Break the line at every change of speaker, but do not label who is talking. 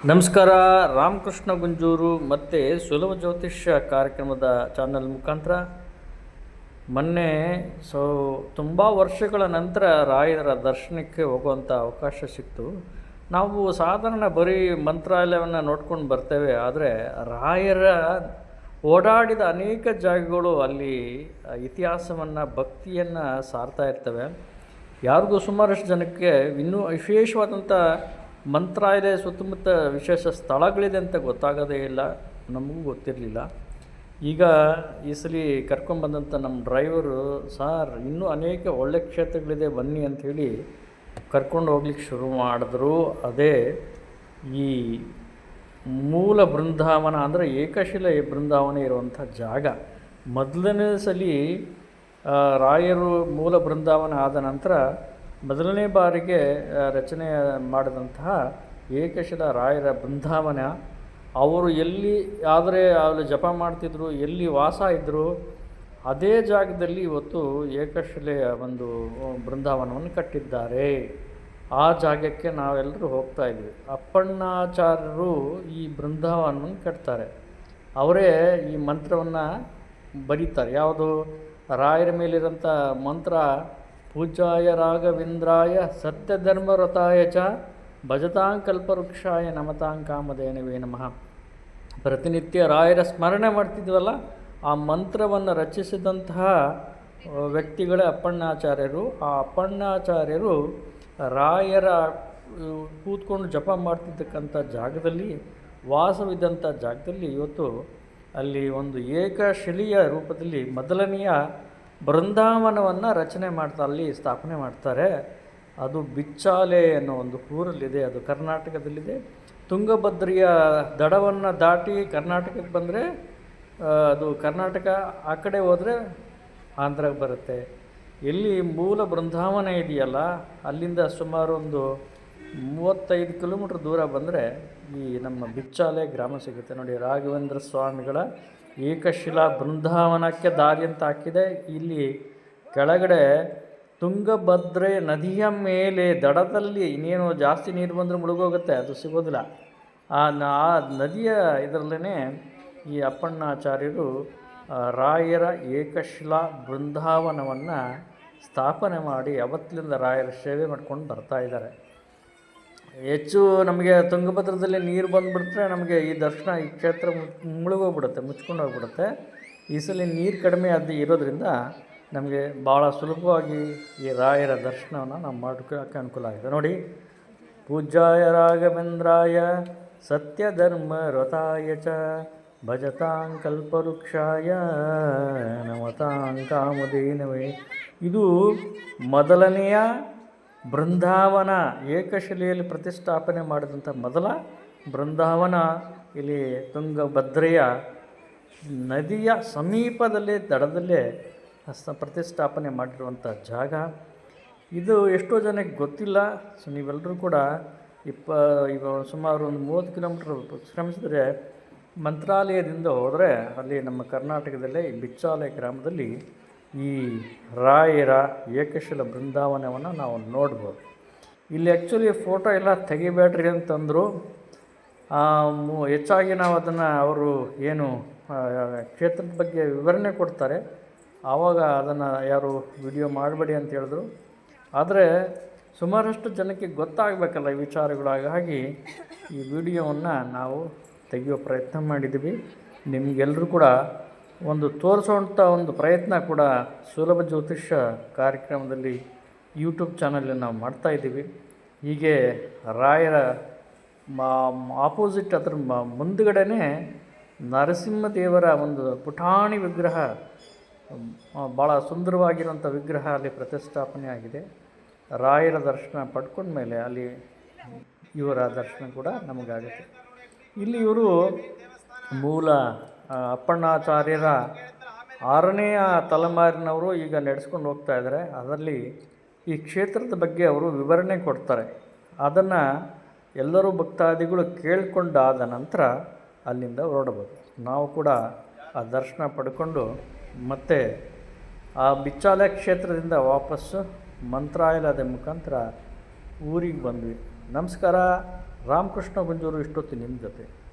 ನಮಸ್ಕಾರ. ರಾಮಕೃಷ್ಣ ಗುಂಜೂರು ಮತ್ತು ಸುಲಭ ಜ್ಯೋತಿಷ್ಯ ಕಾರ್ಯಕ್ರಮದ ಚಾನಲ್ ಮುಖಾಂತರ ಮೊನ್ನೆ ತುಂಬ ವರ್ಷಗಳ ನಂತರ ರಾಯರ ದರ್ಶನಕ್ಕೆ ಹೋಗುವಂಥ ಅವಕಾಶ ಸಿಕ್ತು. ನಾವು ಸಾಧಾರಣ ಬರೀ ಮಂತ್ರಾಲಯವನ್ನು ನೋಡ್ಕೊಂಡು ಬರ್ತೇವೆ, ಆದರೆ ರಾಯರ ಓಡಾಡಿದ ಅನೇಕ ಜಾಗಗಳು ಅಲ್ಲಿ ಇತಿಹಾಸವನ್ನು ಭಕ್ತಿಯನ್ನು ಸಾರ್ತಾ ಇರ್ತವೆ. ಯಾರಿಗೂ ಸುಮಾರಷ್ಟು ಜನಕ್ಕೆ ಇನ್ನೂ ವಿಶೇಷವಾದಂಥ ಮಂತ್ರಾಲಯ ಸುತ್ತಮುತ್ತ ವಿಶೇಷ ಸ್ಥಳಗಳಿದೆ ಅಂತ ಗೊತ್ತಾಗೋದೇ ಇಲ್ಲ, ನಮಗೂ ಗೊತ್ತಿರಲಿಲ್ಲ. ಈಗ ಈ ಸಲ ಕರ್ಕೊಂಡ್ಬಂದಂಥ ನಮ್ಮ ಡ್ರೈವರು, ಸಾರ್ ಇನ್ನೂ ಅನೇಕ ಒಳ್ಳೆ ಕ್ಷೇತ್ರಗಳಿದೆ ಬನ್ನಿ ಅಂಥೇಳಿ ಕರ್ಕೊಂಡು ಹೋಗ್ಲಿಕ್ಕೆ ಶುರು ಮಾಡಿದ್ರು. ಅದೇ ಈ ಮೂಲ ಬೃಂದಾವನ ಅಂದರೆ ಏಕಶಿಲೆ ಬೃಂದಾವನ ಇರುವಂಥ ಜಾಗ. ಮೊದಲನೇ ಸಲ ರಾಯರು ಮೂಲ ಬೃಂದಾವನ ಆದ ನಂತರ ಮೊದಲನೇ ಬಾರಿಗೆ ರಚನೆ ಮಾಡಿದಂತಹ ಏಕಶಿಲಾ ರಾಯರ ಬೃಂದಾವನ. ಅವರು ಎಲ್ಲಿ ಆದರೆ ಅಲ್ಲಿ ಜಪ ಮಾಡ್ತಿದ್ರು, ಎಲ್ಲಿ ವಾಸ ಇದ್ದರು, ಅದೇ ಜಾಗದಲ್ಲಿ ಇವತ್ತು ಏಕಶಿಲೆಯ ಒಂದು ಬೃಂದಾವನವನ್ನು ಕಟ್ಟಿದ್ದಾರೆ. ಆ ಜಾಗಕ್ಕೆ ನಾವೆಲ್ಲರೂ ಹೋಗ್ತಾ ಇದ್ವಿ. ಅಪ್ಪಣ್ಣಾಚಾರ್ಯರು ಈ ಬೃಂದಾವನವನ್ನು ಕಟ್ತಾರೆ. ಅವರೇ ಈ ಮಂತ್ರವನ್ನು ಬರೀತಾರೆ. ಯಾವುದು? ರಾಯರ ಮೇಲಿರೋಂಥ ಮಂತ್ರ ಪೂಜ್ಯಾಯ ರಾಘವೇಂದ್ರಾಯ ಸತ್ಯಧರ್ಮರತಾಯ ಚ ಭಜತಾಂಕಲ್ಪವೃಕ್ಷಾಯ ನಮತಾಂಕಾಮಧೇನವೇ ನಮಃ. ಪ್ರತಿನಿತ್ಯ ರಾಯರ ಸ್ಮರಣೆ ಮಾಡ್ತಿದ್ವಲ್ಲ, ಆ ಮಂತ್ರವನ್ನು ರಚಿಸಿದಂತಹ ವ್ಯಕ್ತಿಗಳೇ ಅಪ್ಪಣ್ಣಾಚಾರ್ಯರು. ಆ ಅಪ್ಪಣ್ಣಾಚಾರ್ಯರು ರಾಯರ ಕೂತ್ಕೊಂಡು ಜಪ ಮಾಡ್ತಿದ್ದಕ್ಕಂಥ ಜಾಗದಲ್ಲಿ, ವಾಸವಿದ್ದಂಥ ಜಾಗದಲ್ಲಿ ಇವತ್ತು ಅಲ್ಲಿ ಒಂದು ಏಕಶಿಲೆಯ ರೂಪದಲ್ಲಿ ಮೊದಲನೆಯ ಬೃಂದಾವನವನ್ನು ರಚನೆ ಮಾಡ್ತಾ ಅಲ್ಲಿ ಸ್ಥಾಪನೆ ಮಾಡ್ತಾರೆ. ಅದು ಬಿಚ್ಚಾಲೆ ಅನ್ನೋ ಒಂದು ಊರಲ್ಲಿದೆ, ಅದು ಕರ್ನಾಟಕದಲ್ಲಿದೆ. ತುಂಗಭದ್ರೆಯ ದಡವನ್ನು ದಾಟಿ ಕರ್ನಾಟಕಕ್ಕೆ ಬಂದರೆ ಅದು ಕರ್ನಾಟಕ, ಆ ಕಡೆ ಹೋದರೆ ಆಂಧ್ರಕ್ಕೆ ಬರುತ್ತೆ. ಎಲ್ಲಿ ಮೂಲ ಬೃಂದಾವನ ಇದೆಯಲ್ಲ, ಅಲ್ಲಿಂದ ಸುಮಾರು ಒಂದು 35 ಕಿಲೋಮೀಟ್ರ್ ದೂರ ಬಂದರೆ ಈ ನಮ್ಮ ಬಿಚ್ಚಾಲೆ ಗ್ರಾಮ ಸಿಗುತ್ತೆ ನೋಡಿ. ರಾಘವೇಂದ್ರ ಸ್ವಾಮಿಗಳ ಏಕಶಿಲಾ ಬೃಂದಾವನಕ್ಕೆ ದಾರಿ ಅಂತ ಹಾಕಿದೆ. ಇಲ್ಲಿ ಕೆಳಗಡೆ ತುಂಗಭದ್ರೆ ನದಿಯ ಮೇಲೆ ದಡದಲ್ಲಿ ಇನ್ನೇನು ಜಾಸ್ತಿ ನೀರು ಬಂದರೆ ಮುಳುಗೋಗುತ್ತೆ, ಅದು ಸಿಗೋದಿಲ್ಲ. ಆ ನದಿಯ ಇದರಲ್ಲೇ ಈ ಅಪ್ಪಣ್ಣಾಚಾರ್ಯರು ರಾಯರ ಏಕಶಿಲಾ ಬೃಂದಾವನವನ್ನು ಸ್ಥಾಪನೆ ಮಾಡಿ ಅವತ್ತಿನಿಂದ ರಾಯರ ಸೇವೆ ಮಾಡ್ಕೊಂಡು ಬರ್ತಾ ಇದ್ದಾರೆ. ಹೆಚ್ಚು ನಮಗೆ ತುಂಗಭದ್ರದಲ್ಲಿ ನೀರು ಬಂದುಬಿಟ್ರೆ ನಮಗೆ ಈ ದರ್ಶನ, ಈ ಕ್ಷೇತ್ರ ಮುಳುಗೋಗ್ಬಿಡುತ್ತೆ, ಮುಚ್ಕೊಂಡು ಹೋಗ್ಬಿಡುತ್ತೆ. ಈ ಸಲ ನೀರು ಕಡಿಮೆ ಇರೋದ್ರಿಂದ ನಮಗೆ ಭಾಳ ಸುಲಭವಾಗಿ ಈ ರಾಯರ ದರ್ಶನವನ್ನು ನಾವು ಮಾಡ್ಕೊಳ್ಳೋಕ್ಕೆ ಅನುಕೂಲ ಆಗಿದೆ ನೋಡಿ. ಪೂಜ್ಯಾಯ ರಾಘವೇಂದ್ರಾಯ ಸತ್ಯಧರ್ಮ ರತಾಯ ಚ ಭಜತಾಂಕಲ್ಪವೃಕ್ಷಾಯ ನಮತಾಂಕಾಮಧೇನವೇ. ಇದು ಮೊದಲನೆಯ ಬೃಂದಾವನ, ಏಕಶಿಲೆಯಲ್ಲಿ ಪ್ರತಿಷ್ಠಾಪನೆ ಮಾಡಿದಂಥ ಮೊದಲ ಬೃಂದಾವನ ಇಲ್ಲಿ ತುಂಗಭದ್ರೆಯ ನದಿಯ ಸಮೀಪದಲ್ಲೇ ದಡದಲ್ಲೇ ಪ್ರತಿಷ್ಠಾಪನೆ ಮಾಡಿರುವಂಥ ಜಾಗ. ಇದು ಎಷ್ಟೋ ಜನಕ್ಕೆ ಗೊತ್ತಿಲ್ಲ. ಸೊ ನೀವೆಲ್ಲರೂ ಕೂಡ ಈಗ ಸುಮಾರು ಒಂದು 30 ಕಿಲೋಮೀಟ್ರ್ ಶ್ರಮಿಸಿದ್ರೆ ಮಂತ್ರಾಲಯದಿಂದ ಹೋದರೆ ಅಲ್ಲಿ ನಮ್ಮ ಕರ್ನಾಟಕದಲ್ಲೇ ಈ ಬಿಚ್ಚಾಲೆ ಗ್ರಾಮದಲ್ಲಿ ಈ ರಾಯರ ಏಕಶಿಲಾ ಬೃಂದಾವನವನ್ನು ನಾವು ನೋಡ್ಬೋದು. ಇಲ್ಲಿ ಆ್ಯಕ್ಚುಲಿ ಫೋಟೋ ಎಲ್ಲ ತೆಗಿಬೇಡ್ರಿ ಅಂತಂದರು. ಹೆಚ್ಚಾಗಿ ನಾವು ಅದನ್ನು ಅವರು ಏನು ಕ್ಷೇತ್ರದ ಬಗ್ಗೆ ವಿವರಣೆ ಕೊಡ್ತಾರೆ, ಆವಾಗ ಅದನ್ನು ಯಾರು ವಿಡಿಯೋ ಮಾಡಬೇಡಿ ಅಂತ ಹೇಳಿದ್ರು. ಆದರೆ ಸುಮಾರಷ್ಟು ಜನಕ್ಕೆ ಗೊತ್ತಾಗಬೇಕಲ್ಲ ಈ ವಿಚಾರಗಳು, ಹಾಗಾಗಿ ಈ ವಿಡಿಯೋವನ್ನು ನಾವು ತೆಗೆಯೋ ಪ್ರಯತ್ನ ಮಾಡಿದ್ದೀವಿ. ನಿಮಗೆಲ್ಲರೂ ಕೂಡ ಒಂದು ತೋರಿಸೋವಂಥ ಒಂದು ಪ್ರಯತ್ನ ಕೂಡ ಸುಲಭ ಜ್ಯೋತಿಷ್ಯ ಕಾರ್ಯಕ್ರಮದಲ್ಲಿ ಯೂಟ್ಯೂಬ್ ಚಾನಲಲ್ಲಿ ನಾವು ಮಾಡ್ತಾಯಿದ್ದೀವಿ. ಹೀಗೆ ರಾಯರ ಆಪೋಸಿಟ್ ಅದರ ಮುಂದುಗಡೆನೇ ನರಸಿಂಹದೇವರ ಒಂದು ಪುಟಾಣಿ ವಿಗ್ರಹ, ಭಾಳ ಸುಂದರವಾಗಿರುವಂಥ ವಿಗ್ರಹ ಅಲ್ಲಿ ಪ್ರತಿಷ್ಠಾಪನೆ ಆಗಿದೆ. ರಾಯರ ದರ್ಶನ ಪಡ್ಕೊಂಡ ಮೇಲೆ ಅಲ್ಲಿ ಇವರ ದರ್ಶನ ಕೂಡ ನಮಗಾಗುತ್ತೆ. ಇಲ್ಲಿ ಇವರು ಮೂಲ ಅಪ್ಪಣ್ಣಾಚಾರ್ಯರ 6ನೆಯ ತಲೆಮಾರಿನವರು ಈಗ ನಡೆಸ್ಕೊಂಡು ಹೋಗ್ತಾ ಇದ್ದಾರೆ. ಅದರಲ್ಲಿ ಈ ಕ್ಷೇತ್ರದ ಬಗ್ಗೆ ಅವರು ವಿವರಣೆ ಕೊಡ್ತಾರೆ. ಅದನ್ನು ಎಲ್ಲರೂ ಭಕ್ತಾದಿಗಳು ಕೇಳಿಕೊಂಡಾದ ನಂತರ ಅಲ್ಲಿಂದ ಹೊರಡ್ಬೋದು. ನಾವು ಕೂಡ ಆ ದರ್ಶನ ಪಡ್ಕೊಂಡು ಮತ್ತೆ ಆ ಬಿಚ್ಚಾಲೆ ಕ್ಷೇತ್ರದಿಂದ ವಾಪಸ್ಸು ಮಂತ್ರಾಲಯದ ಮುಖಾಂತರ ಊರಿಗೆ ಬಂದ್ವಿ. ನಮಸ್ಕಾರ. ರಾಮಕೃಷ್ಣ ಗುಂಜೂರು ಇಷ್ಟೊತ್ತು ನಿಮ್ಮ ಜೊತೆ.